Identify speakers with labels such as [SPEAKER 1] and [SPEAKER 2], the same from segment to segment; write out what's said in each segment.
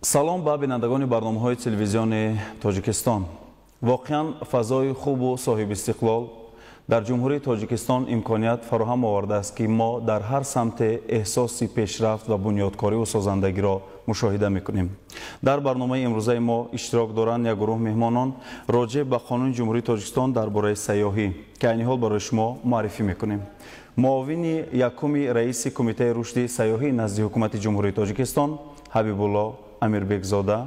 [SPEAKER 1] салом ба бинандагони барномаҳои телевизиони тоҷикистон. воқеан фазои хубу соҳибистиқлол дар ҷумҳурии тоҷикистон имконият фароҳам овардааст ки мо дар ҳар самте эҳсоси пешрафт ва бунёдкориву созандагиро мушоҳида мекунем. дар барномаи имрӯзаи мо иштирок доранд як гурӯҳ меҳмонон роҷеъ ба қонуни ҷумҳурии тоҷикистон дар бораи сайёҳӣ ки айни ҳол барои шумо муаррифӣ мекунем. муовини якуми раиси кумитаи рушди сайёҳӣ назди ҳукумати ҷумҳурии тоҷикистон ҳабибулло амирбекзода,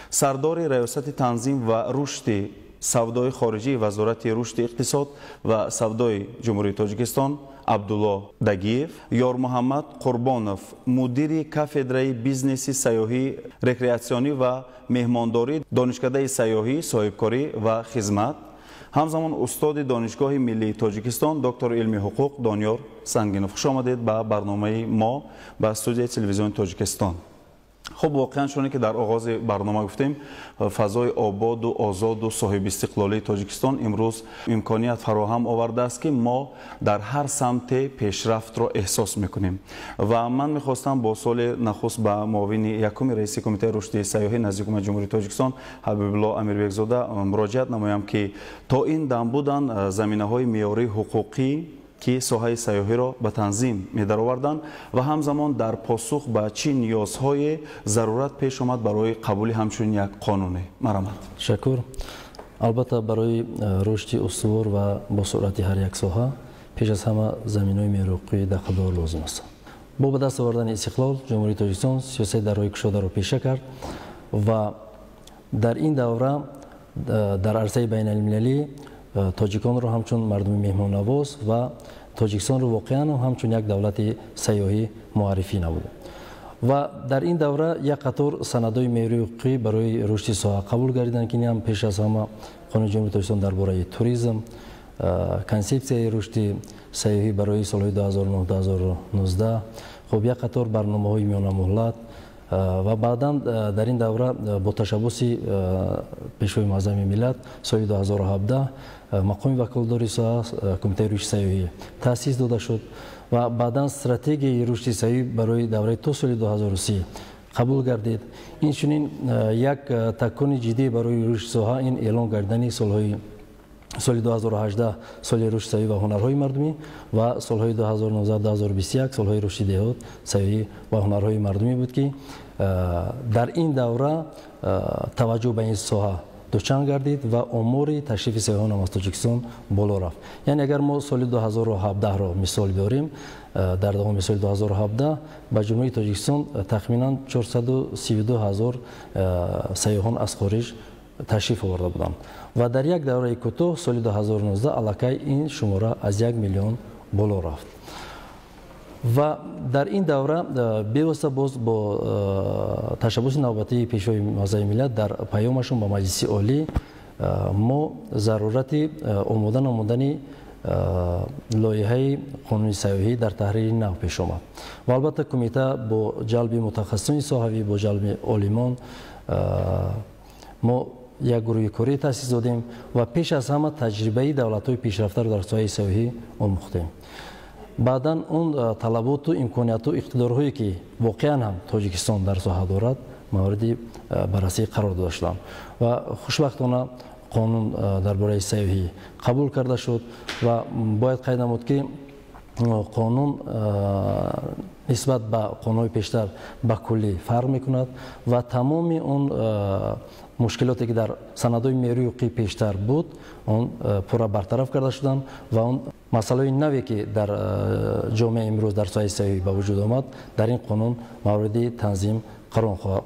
[SPEAKER 1] сардори раёсати танзим ва рушди савдои хориҷии вазорати рушди иқтисод ва савдои ҷумҳурии тоҷикистон абдулло дагиев, ёрмуҳаммад қурбонов, мудири кафедраи бизнеси сайёҳӣ, рекреатсионӣ ва меҳмондорӣ, донишкадаи сайёҳӣ, соҳибкорӣ ва хизмат, ҳамзамон устоди донишгоҳи миллии тоҷикистон, доктори илми ҳуқуқ Донёр Сангинов. хуш омадед ба барномаи мо ба студияи телевизиони тоҷикистон. خب واقعا چون که در آغاز برنامه گفتیم فضای آباد و آزاد و صاحب استقلالی تاجیکستان امروز امکانیت فراهم آورده است که ما در هر سمت پیشرفت را احساس میکنیم و من میخواستم با سال نخست به معاون یکم رئیس کمیته رشد سیاحی نزد حکومت جمهوری تاجیکستان حبیبالله امیربکزاده مراجعت نمایم که تا این دم بودن زمینه‌های معیاری حقوقی که соҳаи сайёҳиро ба танзим медароварданд ва ҳамзамон дар посух ба чӣ ниёзҳое зарурат пеш омад барои қабули ҳамчунин як қонуне. Марамат.
[SPEAKER 2] Шакур. Албатта барои рушди устувор ва босуръати ҳар як соҳа пеш аз ҳама заминои мероқии дақадор лозим аст. Бо ба даст овардани истиқлол ҷумҳурии тоҷикистон сиёсати дарои кушодаро пеша кард ва дар ин давра дар арзаи байналмилалӣ тоҷиконро ҳамчун мардуми меҳмоннавоз ва тоҷикистонро воқеан ҳамчун як давлати сайёҳӣ муаррифӣ намуд. ва дар ин давра як қатор санадҳои меъёрии ҳуқуқӣ барои рушди соҳа қабул гардиданд ки ин пеш аз ҳама қонуни ҷумҳурии тоҷикистон дар бораи туризм, консепсияи рушди сайёҳӣ барои солҳои 2009-2019, хуб як қатор барномаҳои миёнамуҳлат ва баъдан дар ин давра бо ташаббуси пешвои муаззами миллат соли 2017 мақоми ваколатдори соҳа кумитаи рушди сайёҳӣ таъсис дода шуд ва баъдан стратегияи рушди сайёҳӣ барои давраи то соли 2030 қабул гардид. Инчунин як такони ҷиддӣ барои рушди соҳа ин эълон гардидани соли 2018 соли рушди сайёҳӣ ва ҳунарҳои мардумӣ ва солҳои 2019-2021 солҳои рушди деҳот сайёҳӣ ва ҳунарҳои мардумӣ буд ки дар ин давра таваҷҷӯҳ ба ин соҳа дучанд гардид ва омори ташрифи сайёҳон аз Тоҷикистон боло рафт. Яъне агар мо соли 2017-ро мисол биёрем, дар давоми соли 2017 ба ҷумҳурии Тоҷикистон тахминан 432 000 сайёҳон аз хориҷ ташриф оварда буданд ва дар як давраи кӯтоҳ соли 2019 аллакай ин шумора аз 1 миллион боло рафт. ва дар ин давра бевосита боз бо ташаббуси навбатии пешвои муаззами миллат дар паёмашон ба маҷлиси олӣ мо зарурати омода намудани лоиҳаи қонуни сайёҳӣ дар таҳрири нав пеш омад ва албатта кумита бо ҷалби мутахассисони соҳавӣ бо ҷалби олимон мо як гурӯҳи корӣ таъсис додем ва пеш аз ҳама таҷрибаи давлатҳои пешрафтаро дар соҳаи сайёҳӣ омӯхтем. баъдан он талаботу имконияту иқтидорҳое ки воқеан ҳам тоҷикистон дар соҳа дорад мавриди баррасӣ қарор дода шуданд ва хушбахтона қонун дар бораи сайёҳӣ қабул карда шуд ва бояд қайд намуд ки қонун нисбат ба қонунҳои пештар ба куллӣ фарқ мекунад ва тамоми он мушкилоте ки дар санадҳои меъёрии ҳуқуқӣ пештар буд он пурра бартараф карда шуданд ва он масъалаҳои наве ки дар ҷомеа имрӯз дар соҳаи сайёҳӣ ба вуҷуд омад дар ин қонун мавриди танзим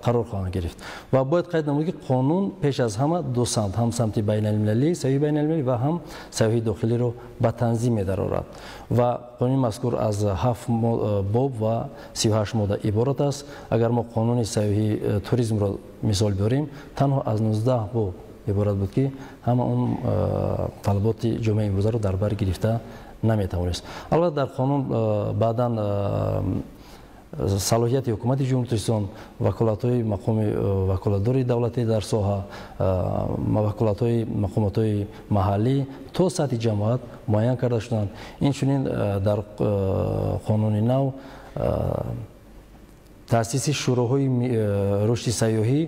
[SPEAKER 2] қарор хоҳанд гирифт. ва бояд қайд намуд ки қонун пеш аз ҳама ду самт ҳам самти байналмилалӣ сайёҳии байналмилалӣ ва ҳам сайёҳии дохилиро ба танзим медарорад ва қонуни мазкур аз 7 боб ва 38 модда иборат аст. агар мо қонуни сайёҳии туризмро мисол биёрем танҳо аз 19 боб иборат буд ки ҳама он талаботи ҷомеаи имрӯзаро дар бар гирифта наметавонист. албатта дар қонун баъдан салоҳияти ҳукумати ҷумҳурии Тоҷикистон, ваколатҳои мақоми ваколатдори давлатӣ дар соҳа, ваколатҳои мақомотҳои маҳаллӣ то сатҳи ҷамоат муайян карда шуданд. Инчунин дар қонуни нав таъсиси шӯроҳои рушди сайёҳӣ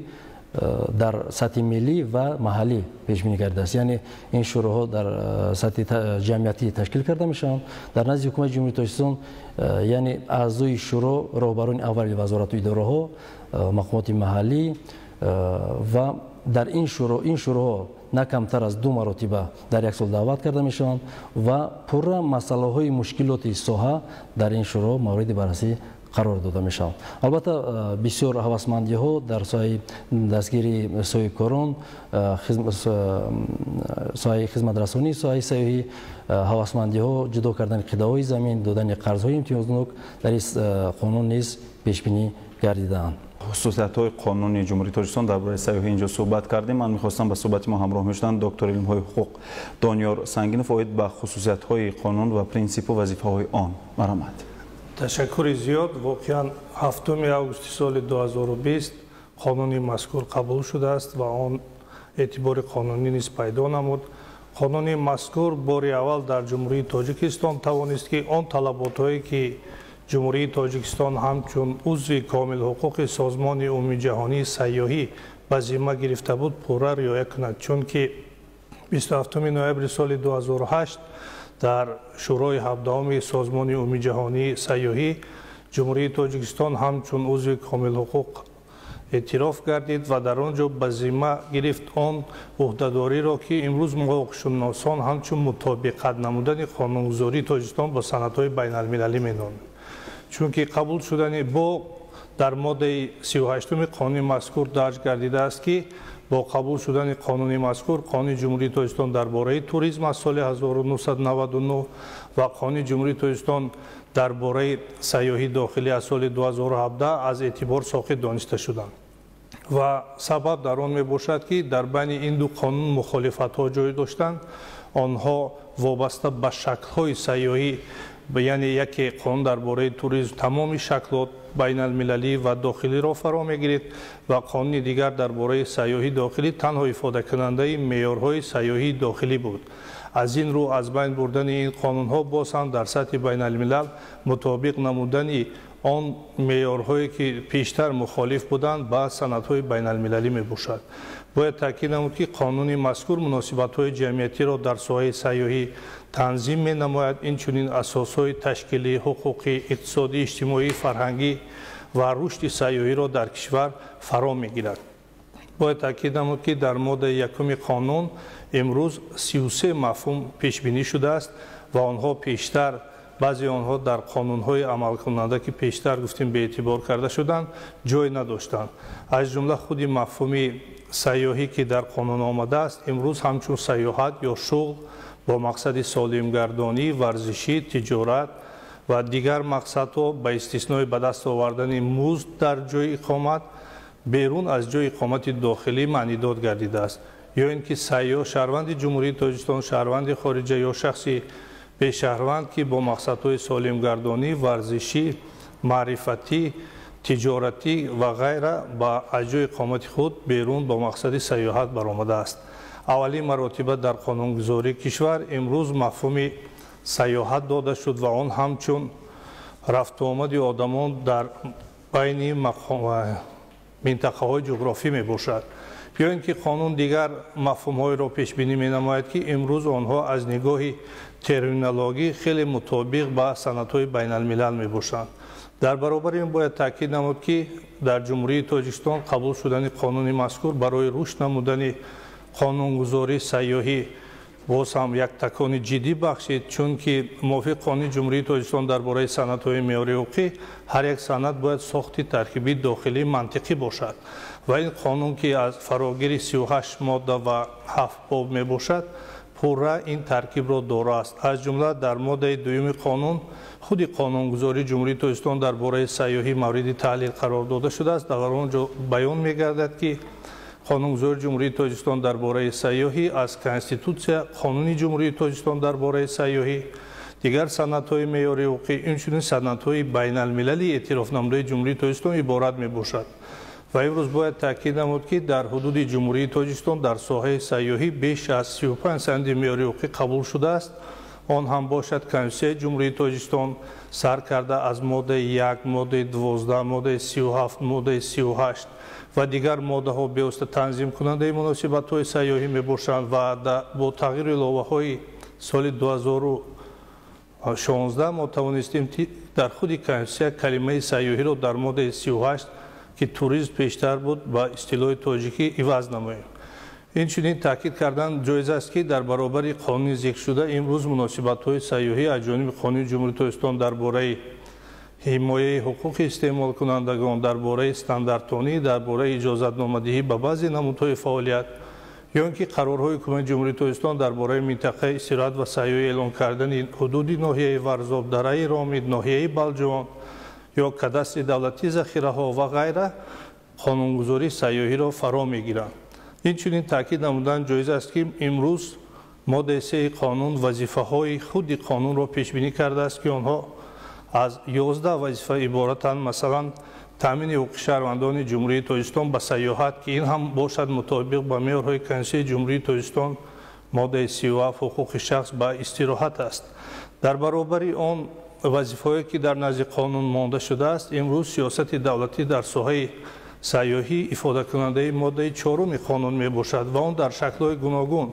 [SPEAKER 2] дар сатҳи миллӣ ва маҳаллӣ пешбинӣ кардааст. Яъне ин шӯроҳо дар сатҳи ҷамъиятӣ ташкил карда мешаванд. Дар назди ҳукумати ҷумҳурии Тоҷикистон яъне аъзои шӯро роҳбарони аввали вазорату идораҳо, мақомоти маҳаллӣ ва дар ин шӯроҳо на камтар аз 2 маротиба дар як сол даъват карда мешаванд ва пурра масъалаҳои мушкилоти соҳа дар ин шӯроҳо мавриди баррасӣ қарор дода мешаванд. Албатта бисёр ҳавасмандиҳо дар соҳаи дастгири соҳибкорон, соҳаи хизматрасонӣ, соҳаи сайёҳӣ, ҳавасмандиҳо, ҷудо кардани қидаҳои замин, додани қарзҳои имтиёзнок дар ин қонун низ пешбинӣ гардидаанд.
[SPEAKER 1] خصوصیت‌های قانونی جمهوری تاجیکستان درباره سیاحی اینجا صحبت کردیم. من می‌خواستم با صحبت ما همراه می‌شدن دکتر علم‌های حقوق دانیار سنگینов اوید با خصوصیت‌های قانون و پرینسیپ و وظیفه‌های آن مرامت.
[SPEAKER 3] تشکر زیاد. واقعاً 7 آگوست سال 2020 قانونی مذکور قبول شده است و آن اعتبار قانونی نیز پیدا نمود. قانونی مذکور بار اول در جمهوری تاجیکستان توانست که آن طلبات‌هایی که جمهوری تاجیکستان همچون عضو کامل حقوق سازمان عمومی جهانی سیاحی به ذمه گرفته بود پورا رعایت کند، چون که 27 نوامبر سال 2008 در شورای 17 سازمان عمومی جهانی سیاحی جمهوری تاجیکستان همچون عضو کامل حقوق اعتراف گردید و در آنجا به ذمه گرفت آن عهدهداری را که امروز حقوق‌شناسان همچون مطابقت نمودن قانونگذاری تاجیکستان با سندهای بین المللی می‌دانند. چونکه قبول شدن با در ماده 38 قانون مذکور درج گردیده است که با قبول شدن قانون مذکور قانون جمهوری تاجیکستان درباره توریسم از سال 1999 و قانون جمهوری تاجیکستان درباره سیاحی داخلی از سال 2017 از اعتبار ساقط دانسته شدند و سبب در آن می باشد که در بین این دو قانون مخالفت‌ها جای داشتند. آنها وابسته به شکل‌های سیاحی، یعنی یک قانون درباره توریسم تمام شکلات بین المللی و داخلی را فرا میگیرد و قانون دیگر درباره سیاحی داخلی تنها افاده کننده معیارهای سیاحی داخلی بود. از این رو از بین بردن این قانون‌ها باز هم در سطح بین الملل مطابق نمودن آن معیارهایی که پیشتر مخالف بودند با سندهای بین المللی می باشد. باید تاکید نمود که قانون مذکور مناسبت‌های جمعیتی را در ساحه سیاحی تنظیم می نماید. این چنین اساس‌های تشکیلی، حقوقی، اقتصادی، اجتماعی، فرهنگی و رشد سیاحی را در کشور فرا می‌گیرد. باید تاکید نمود که در ماده 1 قانون امروز 33 مفهوم پیش بینی شده است و آنها پیشتر بعضی آنها در قانون‌های عمل کننده که پیشتر گفتیم به اعتبار کرده شدند جای نداشتند. از جمله خود مفهوم سیاحی که در قانون آمده است امروز همچون سیاحت یا شغل با مقصد سالمگردانی، ورزشی، تجارت و دیگر مقصدها به استثنای به دست آوردن مزد در جای اقامت بیرون از جای اقامت داخلی معنیداد گردیده است. یا اینکه سیاح شهروند جمهوری تاجیکستان، شهروند خارجه یا شخصی به شهروند که با مقصدهای سالمگردانی، ورزشی، معرفتی، تجارتی و غیره با از جای اقامت خود بیرون با مقصد سیاحت برآمده است. اولین مراتبه در قانونگذاری کشور امروز مفهوم سیاحت داده شد و آن همچون رفت و آمد آدمان در بین منطقه‌های جغرافی می باشد. یا اینکه قانون دیگر مفهوم‌های را پیش بینی می نماید که امروز آنها از نگاه ترمینولوژی خیلی مطابق با سندهای بین الملل می باشند. در برابر این باید تاکید نمود که در جمهوری تاجیکستان قبول شدن قانون مذکور برای رشد نمودن قانونگذاری سیاحی باز هم یک تکان جدی بخشید، چون که موافق قانون جمهوری تاجیکستان درباره سندهای معیاری حقوقی هر یک سند باید ساخت ترکیبی داخلی منطقی باشد و این قانون که از فراگیر 38 ماده و 7 باب می باشد پورا این ترکیب را دارا است. از جمله در ماده 2 قانون خود قانونگذاری جمهوری تاجیکستان درباره سیاحی مورد تحلیل قرار داده شده است. در آنجا بیان می گردد که قانونگذاری جمهوری تاجیکستان درباره سیاحی از کنستیتوسیا قانونی جمهوری تاجیکستان درباره سیاحی دیگر سندهای معیاری حقوقی اینچنین سندهای بین المللی اعتراف نموده جمهوری تاجیکستان عبارت می باشد. و امروز باید تاکید نمود که در حدود جمهوری تاجیکستان در ساحه سیاحی بیش از 35 سند معیاری حقوقی قبول شده است он ҳам бошад Конституцияи Ҷумҳурии Тоҷикистон сар карда аз моддаи 1, моддаи 12, моддаи 37, моддаи 38 ва дигар моддаҳо бевосита танзим кунандаи муносибатҳои сайёҳӣ мебошанд ва бо тағйири иловаҳои соли 2016 мо тавонистем дар худи Конституция калимаи сайёҳиро дар моддаи 38 ки туризм пештар буд ба истилоҳи тоҷикӣ иваз намоем. Инчунин таъкид кардан ҷоиз аст ки дар баробари қонуни зикршуда имрӯз муносибатҳои сайёҳӣ аз ҷониби Қонуни Ҷумҳурии Тоҷикистон дар бораи ҳимояи ҳуқуқи истеъмолкунандагон, дар бораи стандартонӣ, дар бораи иҷозатномадиҳӣ ба баъзе намудҳои фаъолият ё ин ки қарорҳои ҳукумати Ҷумҳурии Тоҷикистон дар бораи минтақаи истироҳат ва сайёҳӣ эълон кардани ҳудуди ноҳияи Варзоб, дараи Ромид, ноҳияи Балҷон ё кадастри давлатии захираҳо ва ғайра қонунгузории сайёҳиро фаро мегиранд. Инчунин таъкид намудан ҷоиз аст ки имрӯз моддаи 3 қонун вазифаҳои худи қонунро пешбинӣ кардааст ки онҳо аз 11 вазифа иборатанд. Масалан, таъмини ҳуқуқи шаҳрвандони Ҷумҳурии Тоҷикистон ба сайёҳат ки ин ҳам бошад мутобиқ ба меъёрҳои Конституцияи Ҷумҳурии Тоҷикистон моддаи 37 ҳуқуқи шахс ба истироҳат аст. Дар баробари он вазифаҳое ки дар назди қонун монда шудааст, имрӯз сиёсати давлатӣ дар соҳаи сайёҳӣ ифодакунандаи моддаи 4 қонун мебошад ва он дар шаклҳои гуногун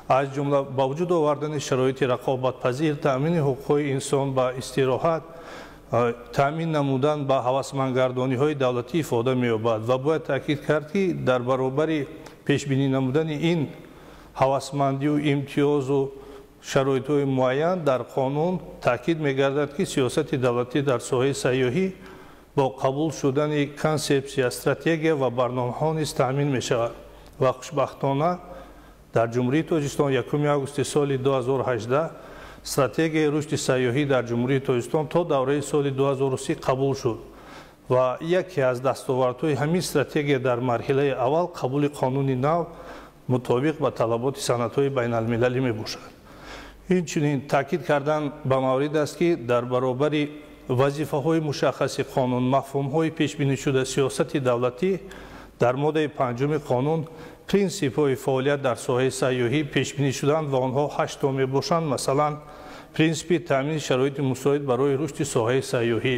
[SPEAKER 3] аз ҷумла ба вуҷуд овардани шароити рақобатпазир, таъмини ҳуқуқҳои инсон ба истироҳат, таъмин намудан ба ҳавасмандгардониҳои давлатӣ ифода меёбад ва бояд таъкид кард ки дар баробари пешбинӣ намудани ин ҳавасмандию имтиёзу шароитҳои муайян дар қонун таъкид мегардад ки сиёсати давлатӣ дар соҳаи сайёҳӣ бо қабул шудани консепсия, стратегия ва барномаҳо низ таъмин мешавад ва хушбахтона дар Ҷумҳурии Тоҷикистон 1 августи соли 2018 стратегияи рушди сайёҳӣ дар Ҷумҳурии Тоҷикистон то давраи соли 2030 қабул шуд ва яке аз дастовардҳои ҳамин стратегия дар марҳилаи аввал қабули қонуни нав мутобиқ ба талаботи санадҳои байналмилалӣ мебошад. Инчунин таъкид кардан ба маврид аст ки дар баробари вазифаҳои мушаххаси қонун, мафҳумҳои пешбинишуда сиёсати давлатӣ дар моддаи 5 қонун принсипҳои фаъолият дар соҳаи сайёҳӣ пешбинӣ шуданд ва онҳо 8 мебошанд. Масалан, принсипи таъмини шароити мусоид барои рушди соҳаи сайёҳӣ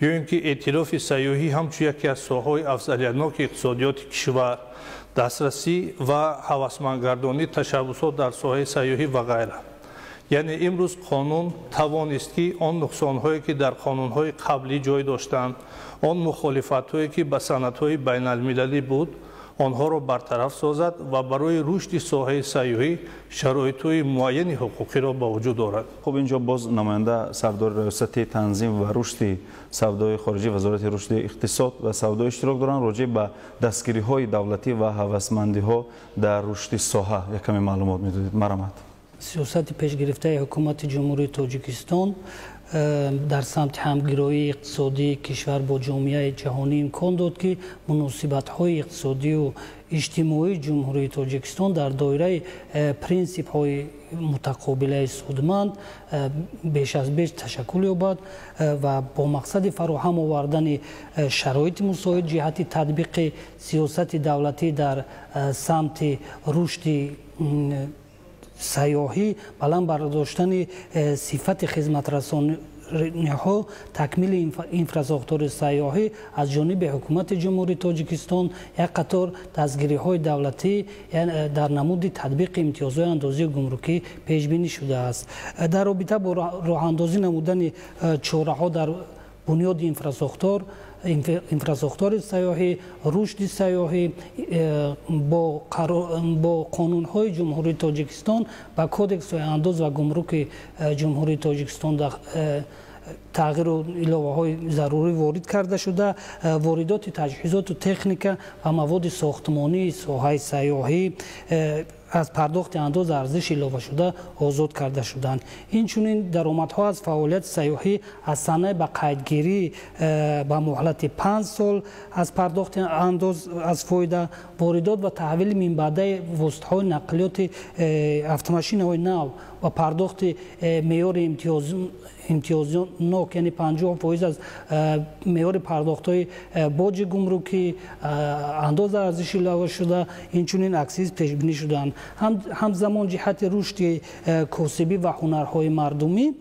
[SPEAKER 3] ё ин ки эътирофи сайёҳӣ ҳамчун яке аз соҳаҳои афзалиятноки иқтисодиёти кишвар, дастрасӣ ва ҳавасмандгардонии ташаббусот дар соҳаи сайёҳӣ ва ғайра. яъне имрӯз қонун тавонист ки он нуқсонҳое ки дар қонунҳои қаблӣ ҷой доштанд, он мухолифатҳое ки ба санадҳои байналмилалӣ буд, онҳоро бартараф созад ва барои рушди соҳаи сайёҳӣ шароитҳои муайяни ҳуқуқиро ба вуҷуд орад.
[SPEAKER 1] хуб, инҷо боз намоянда сардори раёсати танзим ва рушди савдои хориҷӣ, вазорати рушди иқтисод ва савдо иштирок доранд. роҷи ба дастгириҳои давлатӣ ва ҳавасмандиҳо дар рушди соҳа якаме маълумот медодед. марамат.
[SPEAKER 4] сиёсати пешгирифтаи ҳукумати Ҷумҳурии Тоҷикистон дар самти ҳамгироии иқтисодии кишвар бо ҷомеаи ҷаҳонӣ имкон дод ки муносибатҳои иқтисодию иҷтимоии Ҷумҳурии Тоҷикистон дар доираи принсипҳои мутақобилаи судманд беш аз беш ташаккул ёбад ва бо мақсади фароҳам овардани шароити мусоид ҷиҳати татбиқи сиёсати давлатӣ дар самти рушди сайёҳӣ, баланд бардоштани сифати хизматрасониҳо, такмили инфрасохтури сайёҳӣ аз ҷониби ҳукумати Ҷумҳурии Тоҷикистон як қатор дастгириҳои давлатӣ дар намуди татбиқи имтиёзҳои андозии гумрукӣ пешбинӣ шудааст. дар робита бо роҳандозӣ намудани чораҳо дар бунёди инфрасохтури сайёҳӣ, рушди сайёҳӣ бо қонунҳои Ҷумҳурии Тоҷикистон ба кодексҳои андоз ва гумруки Ҷумҳурии Тоҷикистон тағйиру иловаҳои зарурӣ ворид карда шуда, воридоти таҷҳизоту техника ва маводи сохтмонии соҳаи сайёҳӣ аз пардохти андоз арзиши иловашуда озод карда шуданд. Инчунин даромадҳо аз фаъолияти сайёҳӣ аз санаи ба қайдгирӣ ба муҳлати 5 сол аз пардохти андоз аз фоида, воридот ва таҳвили минбаъдаи воситаҳои нақлиёти автомошинаҳои нав ва пардохти меъёри имтиёзнок мисоқ яъне 50% аз меъёри пардохтҳои боҷи гумрукӣ, андоза арзиши иловашуда, инчунин аксиз пешбинӣ шудаанд. ҳамзамон ҷиҳати рушди косибӣ ва ҳунарҳои мардумӣ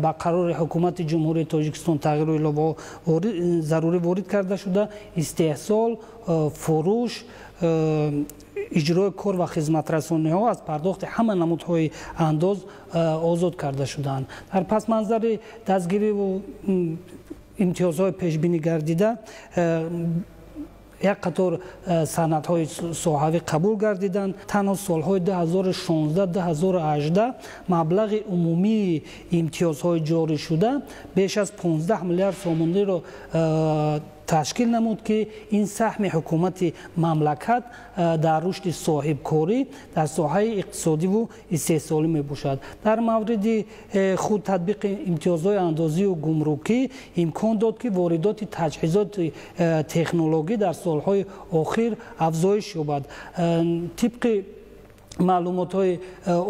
[SPEAKER 4] ба қарори ҳукумати ҷумҳурии Тоҷикистон тағйиру илова зарурӣ ворид карда шуда, истеҳсол, фурӯш, иҷрои кор ва хизматрасониҳо аз пардохти ҳама намудҳои андоз озод карда шудаанд. дар пасманзари дастгириву имтиёзҳои пешбинӣ гардида як қатор санадҳои соҳавӣ қабул гардиданд. танҳо солҳои 2016-2018 маблағи умумии имтиёзҳои ҷорӣ шуда беш аз 15 миллиард сомониро ташкил намуд ки ин саҳми ҳукумати мамлакат дар рушди соҳибкорӣ дар соҳаи иқтисодиву истеҳсолӣ мебошад. дар мавриди худ татбиқи имтиёзҳои андозию гумрукӣ имкон дод ки воридоти таҷҳизоти технологӣ дар солҳои охир афзоиш ёбад. тибқи маълумотҳои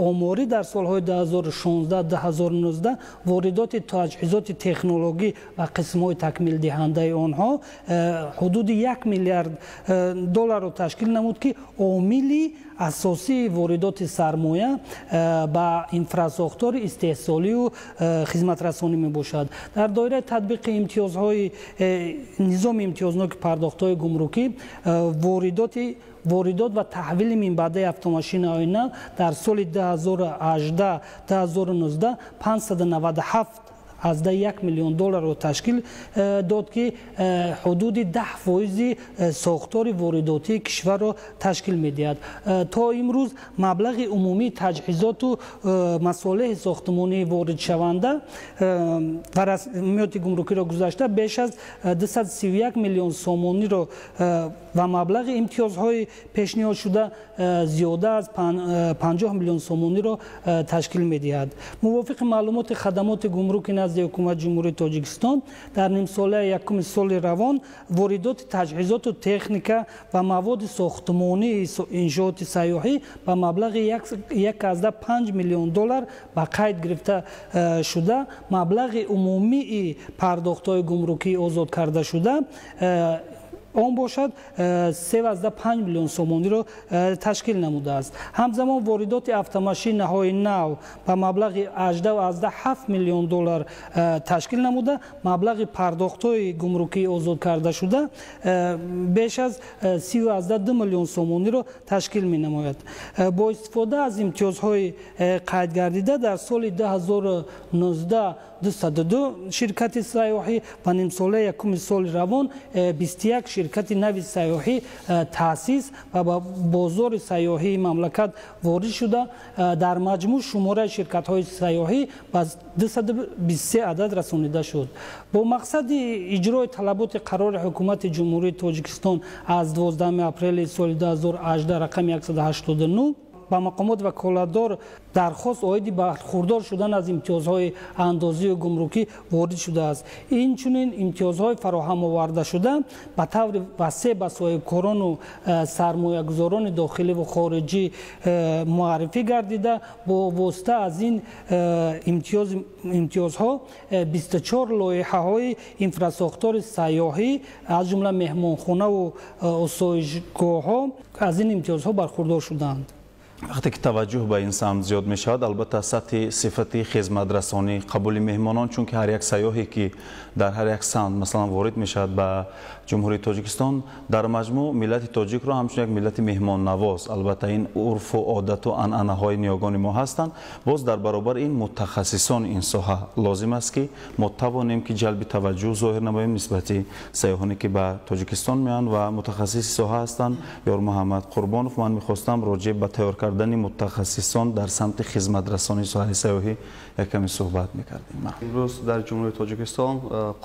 [SPEAKER 4] оморӣ дар солҳои 2016-2019 воридоти таҷҳизоти технологӣ ва қисмҳои такмилдиҳандаи онҳо ҳудуди $1 миллиард ташкил намуд ки омили асосии воридоти сармоя ба инфрасохтори истеҳсолию хизматрасонӣ мебошад. дар доираи татбиқи имтиёзҳои низоми имтиёзноки пардохтҳои гумрукӣ воридот ва таҳвили минбаъдаи автомошинаҳои нав дар соли 2018-2019 $597.1 миллион ташкил дод ки ҳудуди 10% сохтори воридотии кишварро ташкил медиҳад. то имрӯз маблағи умумии таҷҳизоту масолиҳи сохтмонии воридшаванда ва расмиёти гумрукиро гузашта беш аз 231 миллион сомониро ва маблағи имтиёзҳои пешниҳод шуда зиёда аз 50 миллион сомониро ташкил медиҳад. мувофиқи маълумоти хадамоти гумруки назди ҳукумати ҷумҳурии Тоҷикистон дар нимсолаи якуми соли равон воридоти таҷҳизоту техника ва маводи сохтмонии иншооти сайёҳӣ ба маблағи $1.5 миллион ба қайд гирифта шуда, маблағи умумии пардохтҳои гумрукии озод карда шуда он бошад 3.5 миллион сомониро ташкил намудааст. ҳамзамон воридоти автомошинаҳои нав ба маблағи $18.7 миллион ташкил намуда, маблағи пардохтҳои гумрукии озод карда шуда беш аз 3.2 миллион сомониро ташкил менамояд. бо истифода аз имтиёзҳои қайдгардида дар соли 2019 202 ширкати сайёҳӣ ва нимсолаи якуми соли равон 21 ширкати нави сайёҳӣ таъсис ва ба бозори сайёҳии мамлакат ворид шуда, дар маҷмӯъ шумораи ширкатҳои сайёҳӣ ба 223 адад расонида шуд. бо мақсади иҷрои талаботи қарори ҳукумати ҷумҳурии Тоҷикистон аз 12 апрели соли 2018 рақами 189 ба мақомот ваколатдор дархост оиди бархурдор шудан аз имтиёзҳои андозию гумрукӣ ворид шудааст. инчунин имтиёзҳои фароҳамовардашуда ба таври васеъ ба соҳибкорону сармоягузорони дохиливу хориҷӣ муаррифӣ гардида, бо восита аз ин имтиёзҳо 24 лоиҳаҳои инфрасохтори сайёҳӣ аз ҷумла меҳмонхонаву осоишгоҳҳо аз ин имтиёзҳо бархурдор шуданд.
[SPEAKER 1] вақте ки таваҷҷӯҳ ба ин самт зиёд мешавад, албатта сатҳи сифати хизматрасонӣ, қабули меҳмонон, чунки ҳар як сайёҳе ки дар ҳар як самт масалан ворид мешавад ба ҷумҳурии Тоҷикистон, дар маҷмӯъ миллати тоҷикро ҳамчун як миллати меҳмоннавоз, албатта ин урфу одату анъанаҳои ниёгони мо ҳастанд. боз дар баробар ин мутахассисони ин соҳа лозим аст ки мо тавонем ки ҷалби таваҷҷӯҳ зоҳир намоем нисбати сайёҳоне ки ба Тоҷикистон меоянд ва мутахассиси соҳа ҳастанд. ёр Муҳаммад Қурбонов, ман мехостам роҷеъ ба тайёр кардани мутахассисон дар самти хизматрасонии соҳаи сайёҳӣ якаме суҳбат мекардем.
[SPEAKER 5] имрӯз дар ҷумҳурии Тоҷикистон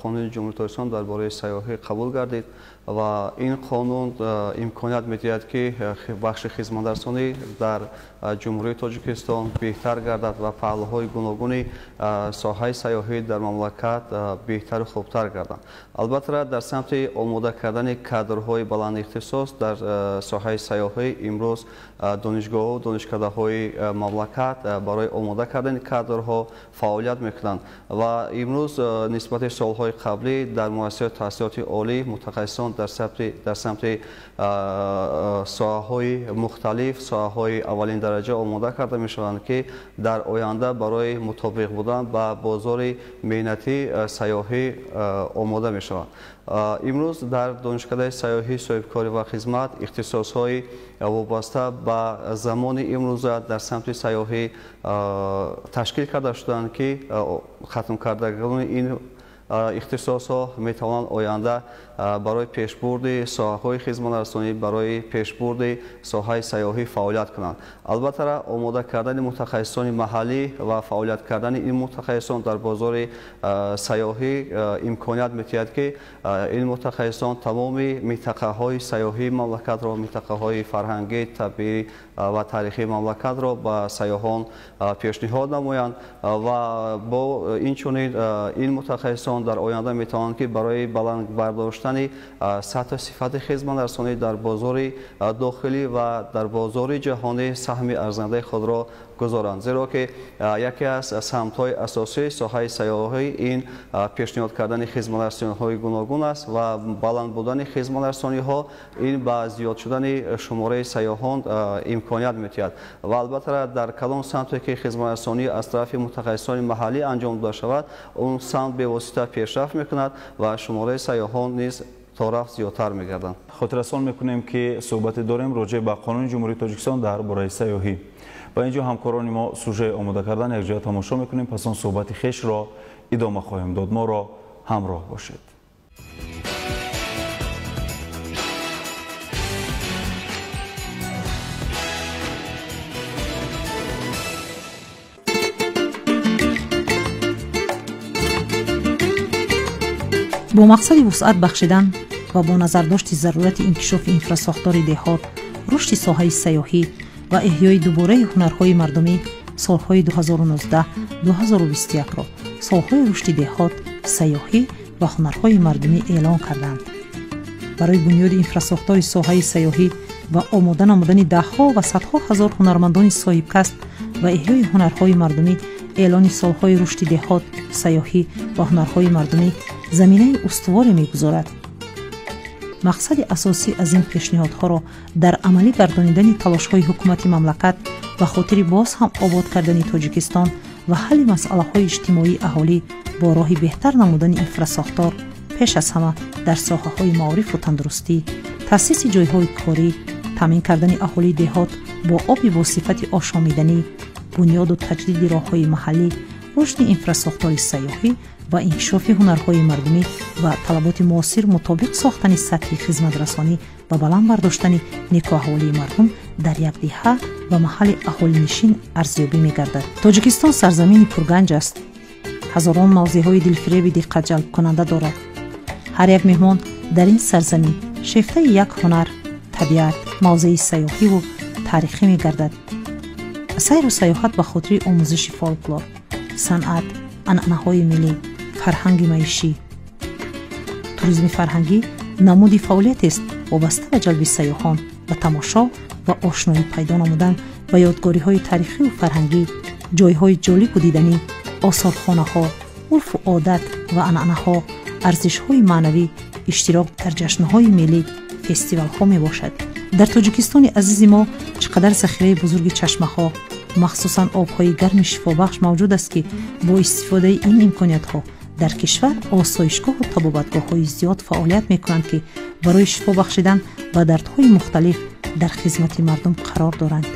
[SPEAKER 5] қонуни ҷумҳурии Тоҷикистон дар бораи сайёҳӣ қабул гардид و این قانون امکانیت میدهد که بخش خدمترسانی در جمهوری تاجیکستان بهتر گردد و پهلوهای گوناگون ساحه سیاحی در مملکت بهتر و خوبتر گردند. البته در سمت آماده کردن کادرهای بلند اختصاص در ساحه سیاحی امروز دانشگاه و دانشکده‌های مملکت برای آماده کردن کادرها فعالیت میکنند و امروز نسبت سالهای قبلی در مؤسسات تحصیلات عالی متخصصان در سمت ساحه‌های مختلف ساحه‌های اولین درجه آماده کرده میشوند که در آینده برای مطابق بودن با بازار مهنتی سیاحی آماده میشوند. امروز در دانشکده سیاحی صاحبکاری و خدمت اختصاص‌های وابسته به زمان امروز در سمت سیاحی تشکیل کرده شدند که ختم کردگان این اختصاص‌ها میتوانند آینده برای پیشبرد ساحه‌های خدمت‌رسانی برای پیشبرد ساحه سیاحی فعالیت کنند. البته آماده کردن متخصصان محلی و فعالیت کردن این متخصصان در بازار سیاحی امکانیت می‌دهد که این متخصصان تمام منطقه‌های سیاحی مملکت را منطقه‌های فرهنگی طبیعی و تاریخی مملکت را به سیاحان پیشنهاد نمایند و با این چنین این متخصصان در آینده می‌توانند که برای بلند برداشتن سطح صفت خدمت‌رسانی در بازار داخلی و در بازار جهانی سهم ارزنده خود را گذارند، زیرا که یکی از سمت‌های اساسی ساحه سیاحی این پیشنهاد کردن خدمت‌رسانی‌های گوناگون است و بلند بودن خدمت‌رسانی‌ها این با زیاد شدن شماره سیاحان امکانیت می‌دهد و البته در کدام سمتی که خدمت‌رسانی از طرف متخصصان محلی انجام داده شود اون سمت به واسطه پیشرفت می‌کند و شماره سیاحان نیز تا رفت زیادتر می‌گردند.
[SPEAKER 1] خاطررسان می‌کنیم که صحبت داریم راجع به قانون جمهوری تاجیکستان در برای سیاحی و اینجا همکاران ما سوژه آماده کردن یک جای تماشا می‌کنیم، پس آن صحبت خویش را ادامه خواهیم داد. ما را همراه باشید.
[SPEAKER 6] با مقصد وسعت بخشیدن و با نظرداشت ضرورت انکشاف انفراساختار دهات، رشد ساحه سیاحی و احیای دوباره هنرهای مردمی، سالهای 2019-2021 را سالهای رشد دهات، سیاحی و هنرهای مردمی اعلان کردند. برای بنیاد انفراساختار ساحه سیاحی و آماده نمودن دهها و صدها هزار هنرمندان صاحب کسب و احیای هنرهای مردمی، اعلان سالهای رشد دهات، سیاحی و هنرهای مردمی زمینه استواری می‌گذارد. مقصد اساسی از این پیشنهادها را در عملی گردانیدن تلاش‌های حکومت مملکت و خاطر باز هم آباد کردن تاجیکستان و حل مسائل‌های اجتماعی اهالی با راه بهتر نمودن انفراساختار، پیش از همه در ساحه‌های معارف و تندرستی، تأسیس جای‌های کاری، تامین کردن اهالی دهات با آب با صفت آشامیدنی، بنیاد و تجدید راه‌های محلی، رشد انفراساختار سیاحی و انکشاف هنرهای مردمی و طلبات معاصر مطابق ساختن سطح خدمت‌رسانی و بلند برداشتن نیک احوالی مردم در یک دهه و محل اهالی نشین ارزیابی می‌گردد. تاجیکستان سرزمین پرگنج است. هزاران موضوع‌های دلفریب دقت جلب کننده دارد. هر یک مهمان در این سرزمین شیفته یک هنر، طبیعت، موضوع سیاحی و تاریخی می‌گردد. سیر و سیاحت به خاطر آموزش فولکلور، صنعت، عنعنه‌های ملی، فرهنگ معیشی. توریسم فرهنگی نمودی فعالیت است وابسته به جلب سیاحان و تماشا و آشنایی پیدا نمودن و یادگاری‌های تاریخی و فرهنگی، جای‌های جالب و دیدنی، آثارخانه‌ها، عرف و عادت و عنعنه‌ها، ارزش‌های معنوی، اشتراک در جشن‌های ملی، فستیوال‌ها میباشد. در تاجیکستان عزیز ما چقدر ذخیره بزرگ چشمه‌ها، مخصوصاً آب‌های گرم شفابخش موجود است که با استفاده این امکانیت‌ها در کشور آسایشگاه و طبابتگاه‌های زیاد فعالیت می‌کنند که برای شفا بخشیدن و دردهای مختلف در خدمت مردم قرار دارند.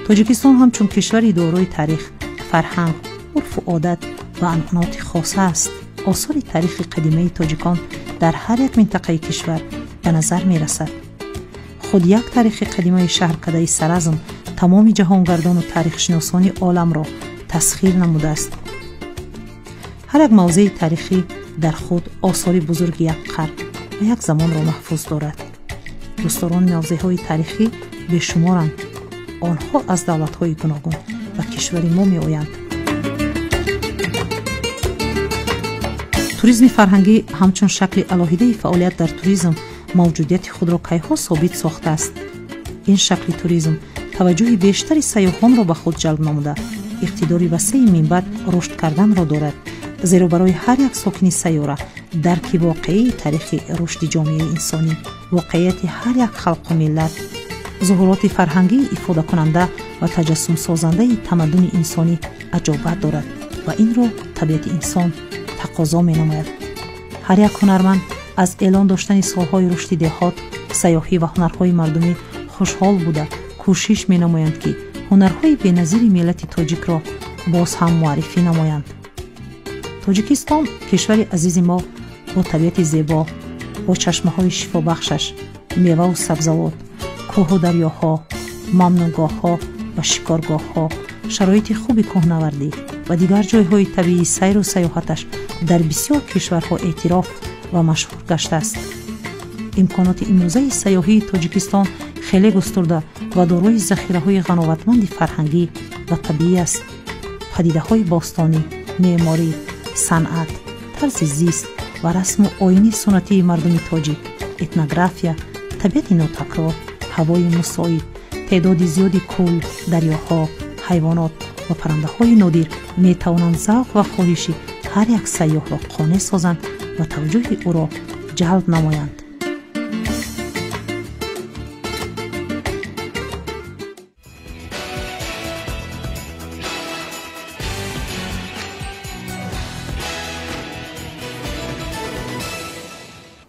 [SPEAKER 6] تاجیکستان همچون کشوری دارای تاریخ، فرهنگ، عرف و عادت و عنعنات خاصه است. آثار تاریخ قدیمی تاجیکان در هر یک منطقه کشور به نظر می‌رسد. خود یک تاریخ قدیمی شهرکده سرازم تمام جهانگردان و تاریخ شناسان عالم را تسخیر نموده است. هر یک موضوع تاریخی در خود آثار بزرگ یک قرن یک زمان را محفوظ دارد. دوستداران موضوعهای تاریخی بیشمارند. آنها از دولت‌های گوناگون و کشور ما می‌آیند. туризми фарҳангӣ ҳамчун шакли алоҳидаи фаъолият дар туризм мавҷудияти худро кайҳо собит сохтааст. ин шакли туризм таваҷҷӯҳи бештари сайёҳонро ба худ ҷалб намуда, иқтидори васеъи минбаъд рушд карданро дорад, зеро барои ҳар як сокини сайёра дарки воқеии таърихи рушди ҷомеаи инсонӣ, воқеияти ҳар як халқу миллат, зуҳуроти фарҳангии ифодакунанда ва таҷассумсозандаи тамаддуни инсонӣ аҷобат дорад ва инро табиати инсон тақозо менамояд. ҳар як ҳунарманд аз эълон доштани солҳои рушди деҳот, сайёҳӣ ва ҳунарҳои мардумӣ хушҳол буда кӯшиш менамоянд ки ҳунарҳои беназири миллати тоҷикро боз ҳам муаррифӣ намоянд. тоҷикистон кишвари азизи мо бо табиати зебо, бо чашмаҳои шифобахшаш, меваву сабзавот, кӯҳу дарёҳо, мамнугоҳҳо ва шикоргоҳҳо, шароити хуби кӯҳнавардӣ ва дигар ҷойҳои табиии сайру сайёҳаташ дар бисёр кишварҳо эътироф ва машҳур гаштааст. имконоти имрӯзаи сайёҳии тоҷикистон хеле густурда ва дорои захираҳои ғановатманди фарҳангӣ ва табиӣ аст. падидаҳои бостонӣ, меъморӣ, санъат, тарзи зист ва расму оини суннатии мардуми тоҷик, этнография, табиати нотакрор, ҳавои мусоид, теъдоди зиёди кӯл, дарёҳо, ҳайвонот ва паррандаҳои нодир метавонанд завқ ва хоҳиши ҳар як сайёҳро қонеъ созанд ва таваҷҷӯҳи ӯро ҷалб намоянд.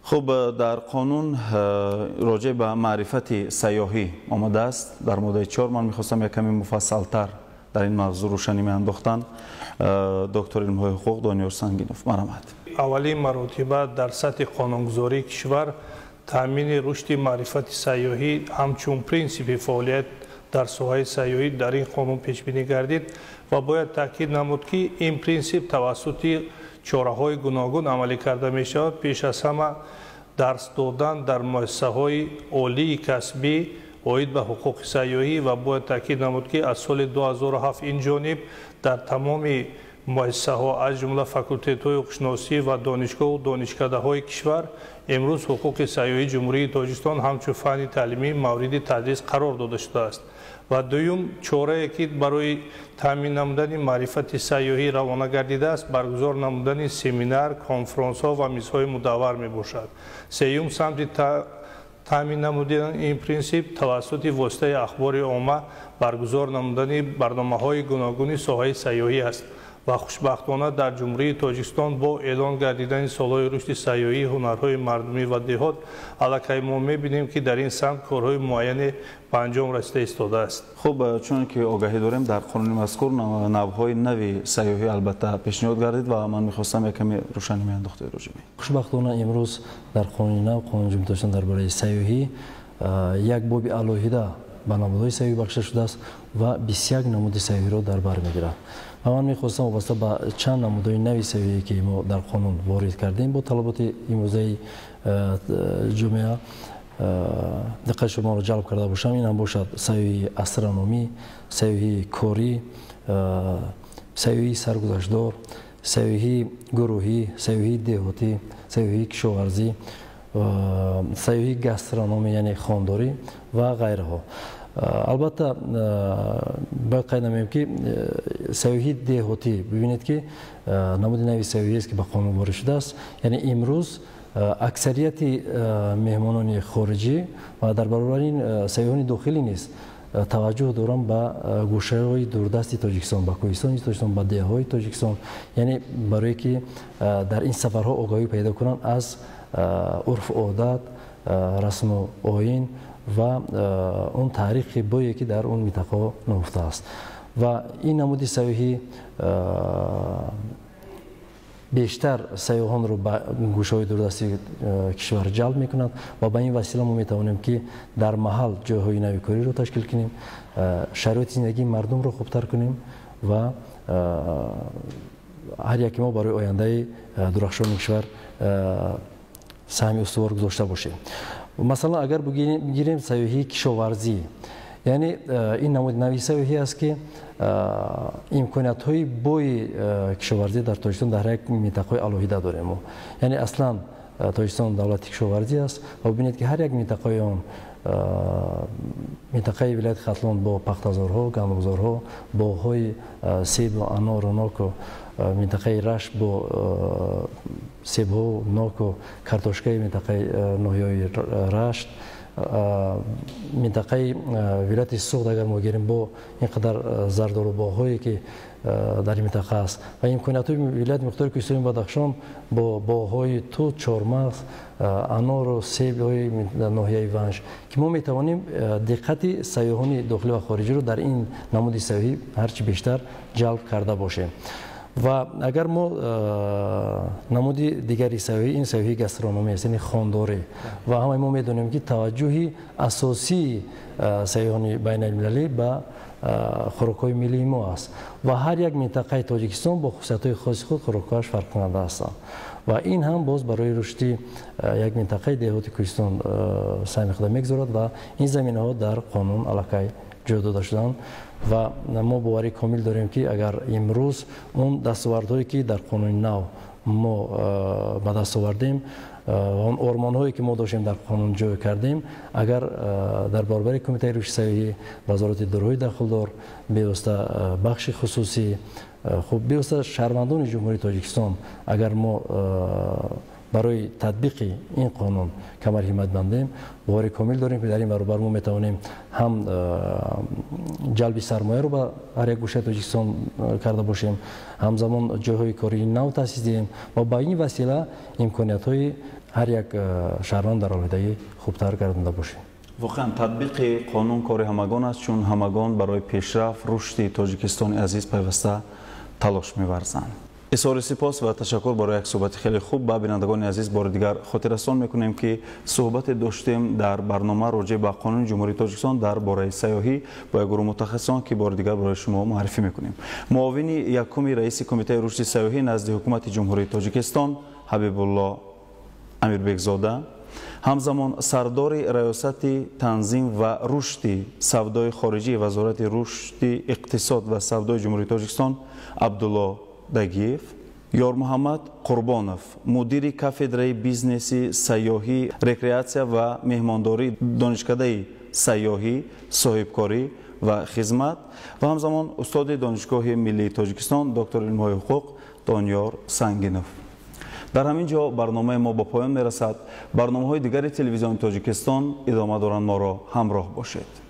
[SPEAKER 1] خب در قانون راجع به معرفت سیاحی آمده است. در ماده 4 من میخواستم یک کمی مفصلتر در این موضوع روشنی میانداختن. دکتر علم‌های حقوق دانیار سنگینوف، مرحمت.
[SPEAKER 3] اولین مرتبه در سطح قانونگذاری کشور تامین رشد معرفت سیاحی همچون پرینسیپ فعالیت در ساحه سیاحی در این قانون پیش بینی گردید و باید تاکید نمود که این پرینسیپ توسط چاره‌های گوناگون عملی کرده می شود. پیش از همه درس دادن در مؤسسه‌های عالی کسبی اوید به حقوق سیاحی و باید تاکید نمود که از سال 2007 این جانب در تمام مؤسسه‌ها از جمله فاکولتет‌های حقوق‌شناسی و دانشگاه و دانشکده‌های کشور امروز حقوق سیاحی جمهوری تاجیکستان همچون فن تعلیمی مورد تدریس قرار داده شده است. و دوم چاره که برای تامین نمودن معرفت سیاحی روانه گردیده است برگزار نمودن سمینار، کنفرانس ها و میزهای مدور می باشد. سوم سمت تامین نمودن این پرینسیپ توسط واسطه اخبار عامه برگزار نمودن برنامه های گوناگون ساحه سیاحی است و خوشبختانه در جمهوری تاجیکستان با اعلان گردیدن سالهای رشد سیاحی هنرهای مردمی و دهات علاقه ما می‌بینیم که در این سمت کارهای معین به انجام رسیده ایستاده است.
[SPEAKER 1] خب چون که آگاهی داریم در قانون مذکور نوع‌های نوی سیاحی البته پیشنهاد گردید و من می‌خواستم یک کمی روشنی می‌انداخته راجع به.
[SPEAKER 2] خوشبختانه امروز در قانون نو قانون جمهوری تاجیکستان درباره سیاحی یک باب الهیده به نمودهای سیاحی بخشیده شده است و 21 نمود سیاحی را در بر می‌گیرد. من میخواستم وابسته به چند نمودهای نوی سیاحی که ما در قانون وارد کردیم با طلبات امروزه جامعه دقت شما را جلب کرده باشم. این هم باشد سیاحی استرونومی، سیاحی کاری، سیاحی سرگذشتدار، سیاحی گروهی، سیاحی دهاتی، سیاحی کشاورزی، سیاحی گاسترونومی یعنی خوانداری و غیره ها. البته باید قید نمیم که سیاحی دهاتی ببینید که نمود نوی سیاحی است که به قانون وارد شده است. یعنی امروز اکثریت مهمانان خارجی و در برابر این سیاحان داخلی نیست توجه دارم به گوشه‌های دوردست تاجیکستان، به کوهستان تاجیکستان، به دهه‌های تاجیکستان، یعنی برای که در این سفرها آگاهی پیدا کنند از عرف و عادت، رسم و آیین و اون تاریخ بویی که در اون منطقه نهفته است و این نمود سیاحی بیشتر سیاحان رو به گوشه‌های دوردستی کشور جلب می‌کند و به این وسیله ما می‌توانیم که در محل جاهای نویکاری رو تشکیل کنیم، شرایط زندگی مردم رو خوبتر کنیم و هر یکی ما برای آینده درخشان کشور سهمی استوار گذاشته باشه. مثلا اگر بگیریم سیاحی کشاورزی، یعنی این نمود نوعی سیاحی است که امکانات های بوی کشاورزی در تاجیکستان در یک منطقه الهیده داریم. یعنی اصلا تاجیکستان دولت کشاورزی است و ببینید که هر یک منطقه آن منطقه ولایت ختلان با پختازارها، گندمزارها، باغ‌های سیب و انار و ناک و منطقه رشت با سیب‌ها و ناک و کارتوشکای منطقه ناحیه رشت، منطقه ولایت سوخت اگر ما گیریم با اینقدر زردالو باغ‌هایی که در این منطقه است و امکانات ولایت مختلف کوهستانی بدخشان با باغ‌های توت، چهارمغز، انار و سیب های ناحیه ونج که ما میتوانیم دقت سیاحان داخلی و خارجی رو در این نمود سیاحی هرچی بیشتر جلب کرده باشیم. و اگر ما نمود دیگری سیاحی، این سیاحی گاسترونومی است، یعنی خوانداری و همه ما میدونیم که توجهی اساسی سیاحان بین المللی به خوراک‌های ملی ما است و هر یک منطقه تاجیکستان با خصوصیت‌های خاص خود خوراک‌هاش فرق کننده است و این هم باز برای رشد یک منطقه دهاتی کوهستان سهم خود می‌گذارد و این زمینه‌ها در قانون علاقه جای داده شدند و ما باوری کامل داریم که اگر امروز اون دستاوردهایی که در قانون نو ما به دست آوردیم و اون آرمان‌هایی که ما داشتیم در قانون جای کردیم، اگر در برابر کمیته رشد سیاحی وزارت داروی داخلدار بیوسته بخش خصوصی خب بیوسته شهروندان جمهوری تاجیکستان اگر ما برای تطبیق این قانون کمر همت بندیم، باور کامل داریم که در این برابر ما میتوانیم هم جلب سرمایه رو به هر یک گوشه تاجیکستان کرده باشیم، همزمان جاهای کاری نو تاسیس دهیم و با این وسیله امکانات های هر یک شهروند در آلودگی خوبتر گردانده باشیم.
[SPEAKER 1] واقعا تطبیق قانون کار همگان است، چون همگان برای پیشرفت رشد تاجیکستان عزیز پیوسته تلاش می‌ورزند. اظهار سپاس و تشکر برای یک صحبت خیلی خوب. با بینندگان عزیز بار دیگر خاطررسان میکنیم که صحبت داشتیم در برنامه راجع به قانون جمهوری تاجیکستان درباره سیاحی با یک گروه متخصصان که بار دیگر برای شما معرفی میکنیم. معاون یکم رئیس کمیته رشد سیاحی نزد حکومت جمهوری تاجیکستان حبیب الله امیربکزاده، همزمان سردار ریاست تنظیم و رشد سودای خارجی وزارت رشد اقتصاد و سودای جمهوری تاجیکستان عبدالله داگیف، یار محمد قربانов مدیر کافدرای بیزنسی سیاحی رکریاسیا و مهمانداری دانشکده سیاحی صاحبکاری و خدمت و همزمان استاد دانشگاه ملی تاجیکستان دکتر علم‌های حقوق دانیار سنگینوف. در همین جا برنامه ما با پایان میرسد. برنامه‌های دیگر تلویزیون تاجیکستان ادامه دارند. ما را همراه باشید.